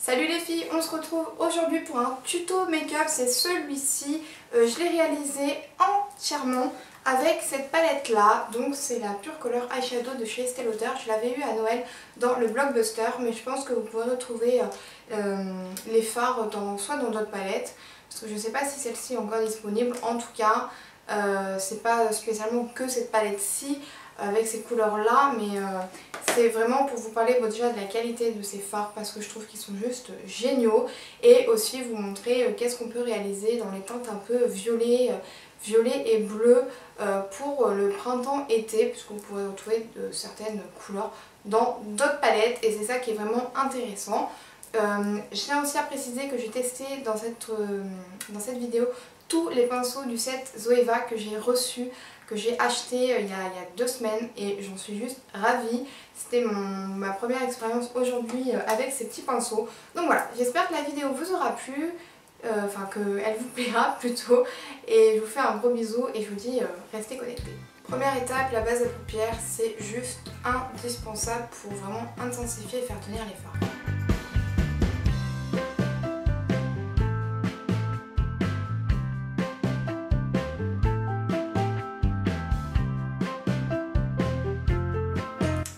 Salut les filles, on se retrouve aujourd'hui pour un tuto make-up, c'est celui-ci. Je l'ai réalisé entièrement avec cette palette là, donc c'est la Pure Color Eyeshadow de chez Estée Lauder. Je l'avais eu à Noël dans le Blockbuster, mais je pense que vous pourrez retrouver les fards soit dans d'autres palettes, parce que je ne sais pas si celle-ci est encore disponible. En tout cas, c'est pas spécialement que cette palette-ci avec ces couleurs là, mais c'est vraiment pour vous parler déjà de la qualité de ces fards parce que je trouve qu'ils sont juste géniaux, et aussi vous montrer qu'est-ce qu'on peut réaliser dans les teintes un peu violet et bleu pour le printemps-été, puisque vous pourrez retrouver certaines couleurs dans d'autres palettes, et c'est ça qui est vraiment intéressant. Je tiens aussi à préciser que j'ai testé dans cette vidéo tous les pinceaux du set Zoeva que j'ai reçus, que j'ai acheté il y a 2 semaines, et j'en suis juste ravie. C'était ma première expérience aujourd'hui avec ces petits pinceaux. Donc voilà, j'espère que la vidéo vous aura plu, enfin qu'elle vous plaira plutôt, et je vous fais un gros bisou et je vous dis restez connectés. Première étape, la base à paupières, c'est juste indispensable pour vraiment intensifier et faire tenir les fards.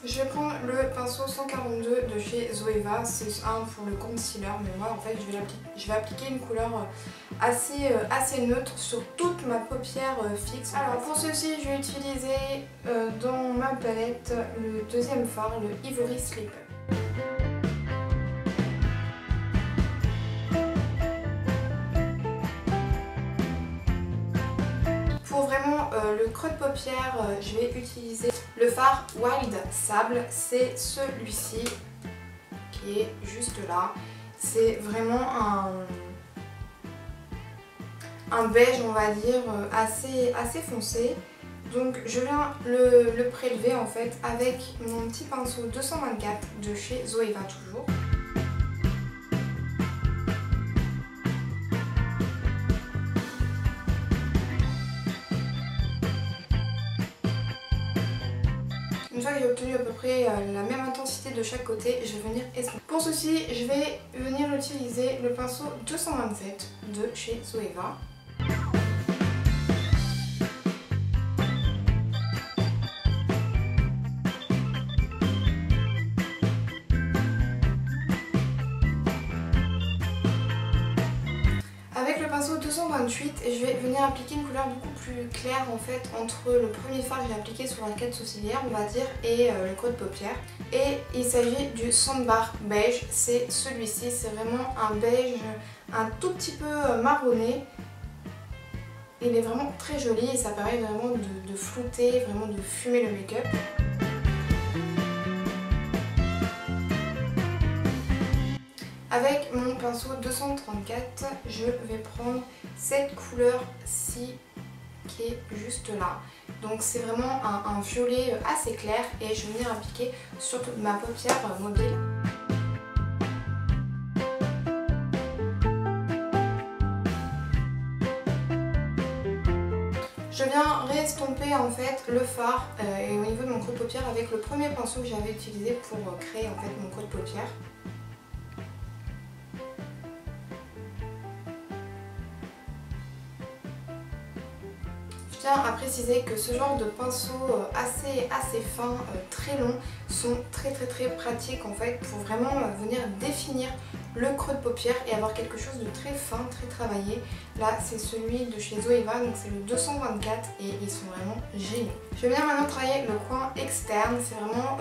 Je vais prendre le pinceau 142 de chez Zoeva, c'est un pour le concealer, mais moi en fait je vais appliquer une couleur assez neutre sur toute ma paupière fixe. Alors pour ceci je vais utiliser dans ma palette le deuxième fard, le Ivory Slipper. Pour vraiment le creux de paupière, je vais utiliser le fard Wild Sable, c'est celui-ci qui est juste là. C'est vraiment un beige, on va dire, assez foncé. Donc je viens le prélever en fait avec mon petit pinceau 224 de chez Zoeva toujours. Une fois que j'ai obtenu à peu près la même intensité de chaque côté, je vais venir estomper. Pour ceci, je vais venir utiliser le pinceau 227 de chez Zoeva. Avec le pinceau 228, je vais venir appliquer une couleur beaucoup plus claire en fait entre le premier fard que j'ai appliqué sur l'arcade sourcilière, on va dire, et le creux de paupière. Et il s'agit du Sandbar beige, c'est celui-ci, c'est vraiment un beige un tout petit peu marronné. Il est vraiment très joli et ça permet vraiment de flouter, vraiment de fumer le make-up. Avec mon pinceau 234, je vais prendre cette couleur-ci qui est juste là. Donc c'est vraiment un violet assez clair, et je vais venir appliquer sur toute ma paupière mobile. Je viens réestomper en fait le fard et au niveau de mon creux de paupière avec le premier pinceau que j'avais utilisé pour créer en fait mon creux de paupière. Je tiens à préciser que ce genre de pinceaux assez fins, très longs, sont très pratiques en fait pour vraiment venir définir le creux de paupière et avoir quelque chose de très fin, très travaillé. Là c'est celui de chez Zoeva, donc c'est le 224, et ils sont vraiment géniaux. Je vais venir maintenant travailler le coin externe, c'est vraiment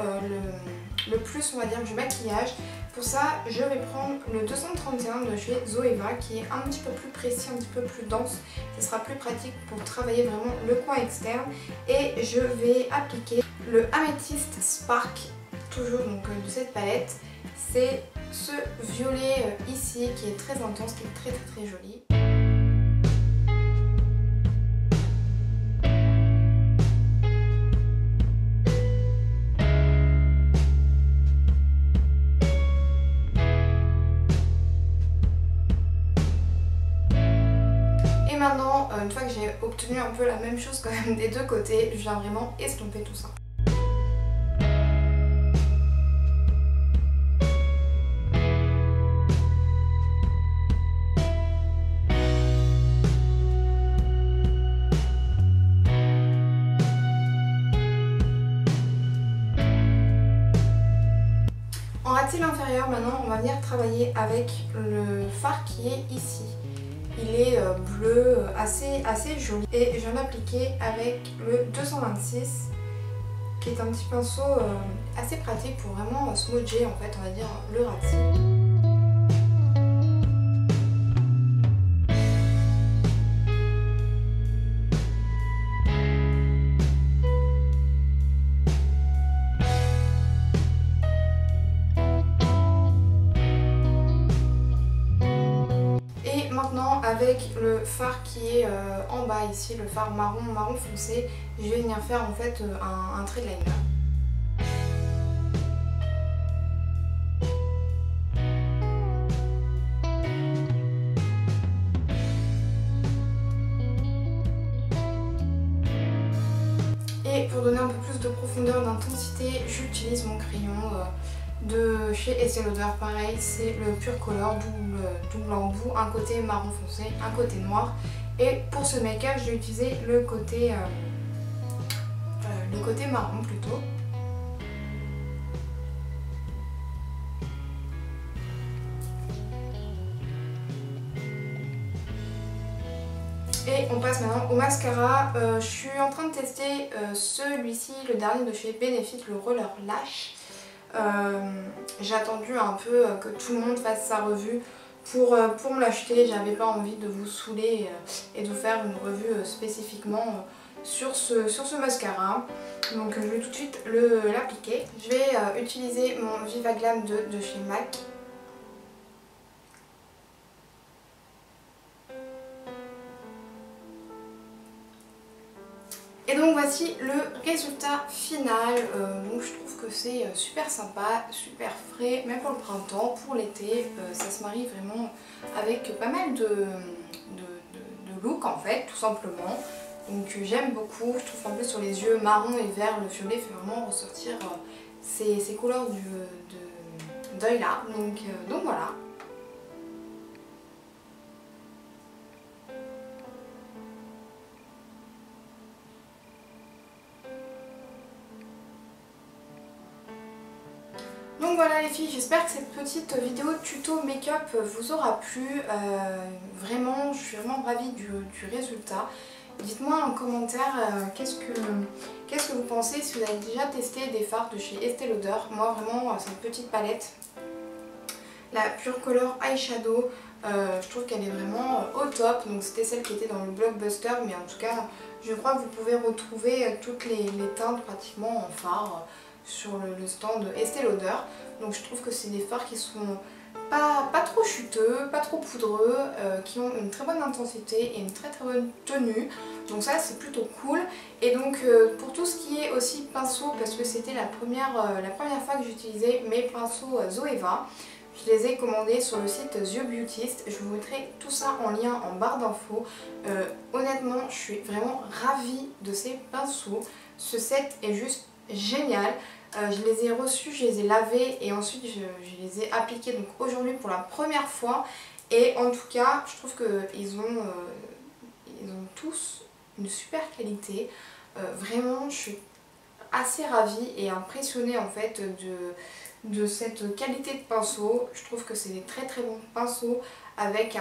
le plus on va dire du maquillage. Pour ça je vais prendre le 231 de chez Zoeva qui est un petit peu plus précis, un petit peu plus dense. Ce sera plus pratique pour travailler vraiment le coin externe, et je vais appliquer le Amethyst Spark, toujours donc de cette palette. C'est ce violet ici qui est très intense, qui est très joli. Et maintenant, une fois que j'ai obtenu un peu la même chose quand même des deux côtés, je viens vraiment estomper tout ça. raté l'inférieur, maintenant on va venir travailler avec le fard qui est ici. Il est bleu, assez joli et je viens l'appliquer avec le 226 qui est un petit pinceau assez pratique pour vraiment smudger en fait, on va dire, le rati. Maintenant avec le fard qui est en bas ici, le fard marron foncé, je vais venir faire en fait un trait de liner. Et pour donner un peu plus de profondeur, d'intensité, j'utilise mon crayon de chez Estée Lauder. Pareil, c'est le Pure Color double embout, un côté marron foncé, un côté noir. Et pour ce make-up, j'ai utilisé le côté marron plutôt. Et on passe maintenant au mascara. Je suis en train de tester celui-ci, le dernier de chez Benefit, le Roller Lash. J'ai attendu un peu que tout le monde fasse sa revue pour me l'acheter. J'avais pas envie de vous saouler et de vous faire une revue spécifiquement sur ce mascara. Donc je vais tout de suite l'appliquer. Je vais utiliser mon Viva Glam 2 de chez MAC. Et donc voici le résultat final. Donc je trouve que c'est super sympa, super frais, même pour le printemps, pour l'été, ça se marie vraiment avec pas mal de look en fait, tout simplement. Donc j'aime beaucoup, je trouve qu'en plus sur les yeux marron et vert, le violet fait vraiment ressortir ces couleurs d'œil là. Donc voilà. Donc voilà les filles, j'espère que cette petite vidéo tuto make-up vous aura plu. Vraiment, je suis vraiment ravie du résultat. Dites-moi en commentaire qu'est-ce que vous pensez, si vous avez déjà testé des fards de chez Estée Lauder. Moi vraiment, cette petite palette, la Pure Color Eyeshadow, je trouve qu'elle est vraiment au top. Donc c'était celle qui était dans le Blockbuster, mais en tout cas, je crois que vous pouvez retrouver toutes les teintes pratiquement en fard sur le stand Estée Lauder. Donc je trouve que c'est des fards qui sont pas trop chuteux, pas trop poudreux, qui ont une très bonne intensité et une très bonne tenue. Donc ça c'est plutôt cool. Et donc pour tout ce qui est aussi pinceau, parce que c'était la première fois que j'utilisais mes pinceaux Zoeva, je les ai commandés sur le site The Beautist. Je vous mettrai tout ça en lien en barre d'infos. Honnêtement, je suis vraiment ravie de ces pinceaux. Ce set est juste génial. Je les ai reçus, je les ai lavés et ensuite je les ai appliqués donc aujourd'hui pour la première fois. Et en tout cas, je trouve qu'ils ont tous une super qualité. Vraiment, je suis assez ravie et impressionnée en fait de cette qualité de pinceau. Je trouve que c'est des très bons pinceaux avec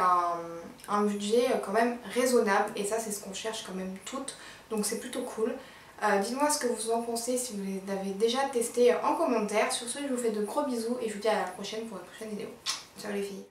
un budget quand même raisonnable. Et ça, c'est ce qu'on cherche quand même toutes. Donc c'est plutôt cool. Dites-moi ce que vous en pensez, si vous les avez déjà testés en commentaire. Sur ce, je vous fais de gros bisous et je vous dis à la prochaine pour une prochaine vidéo. Ciao les filles!